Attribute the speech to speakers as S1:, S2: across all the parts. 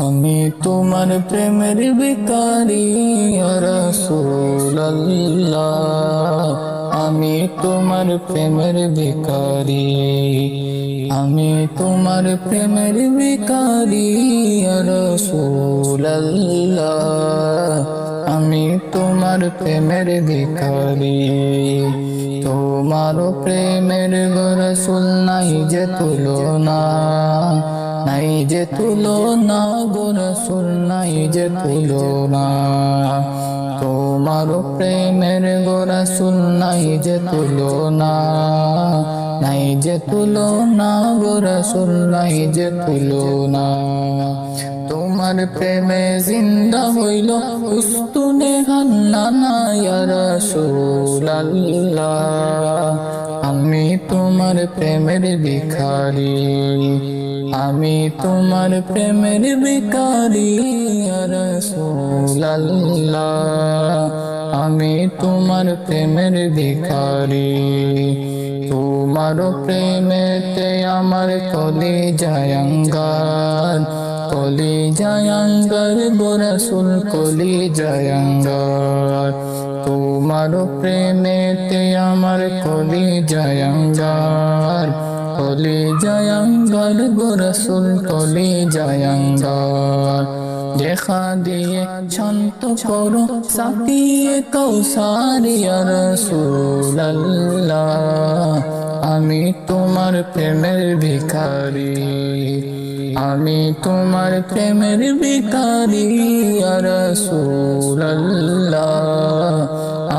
S1: আমি তোমার প্রেমের ভিখারি ইয়া রাসূলুল্লাহ, আমি তোমার প্রেমের ভিখারি, আমি তোমার প্রেমের ভিখারি ইয়া রাসূলুল্লাহ, আমি তোমার প্রেমের ভিখারি। তোমার প্রেমের গো রাসূল নাই যে তুলনা, নাই যে তুলনা গো রাসূল নাই যে তুলনা। তোমার প্রেমের গো রাসূল নাই যে তুলনা, নাই যে তুলনা গো রাসূল নাই যে তুলনা। তোমার প্রেমে জিন্দা হইল উস্তুনে হান্নানা ইয়া রাসূলুল্লাহ, আমি তোমার প্রেমের ভিখারি, আমি তোমার প্রেমের ভিখারি ইয়া রাসূলুল্লাহ, আমি তোমার প্রেমের ভিখারি। তোমার প্রেমেতে আমার কলিজায় আঙ্গার, কলিজায় আঙ্গার গো রাসূল কলিজায় আঙ্গার। তোমার প্রেমেতে আমার কলিজায় আঙ্গার, কলিজায় আঙ্গার গো রাসূল কলিজায় আঙ্গার। দেখা দিয়ে শান্ত করো সাকিয়ে কৌসার ইয়া রাসূলুল্লাহ, আমি তোমার প্রেমের ভিখারি, আমি তোমার প্রেমের ভিখারি ইয়া রাসূলুল্লাহ,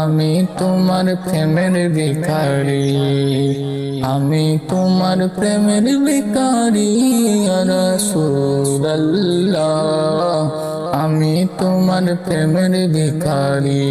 S1: আমি তোমার প্রেমের ভিখারি, আমি তোমার প্রেমের ভিখারি ইয়া রাসূলুল্লাহ, আমি তোমার প্রেমের ভিখারি।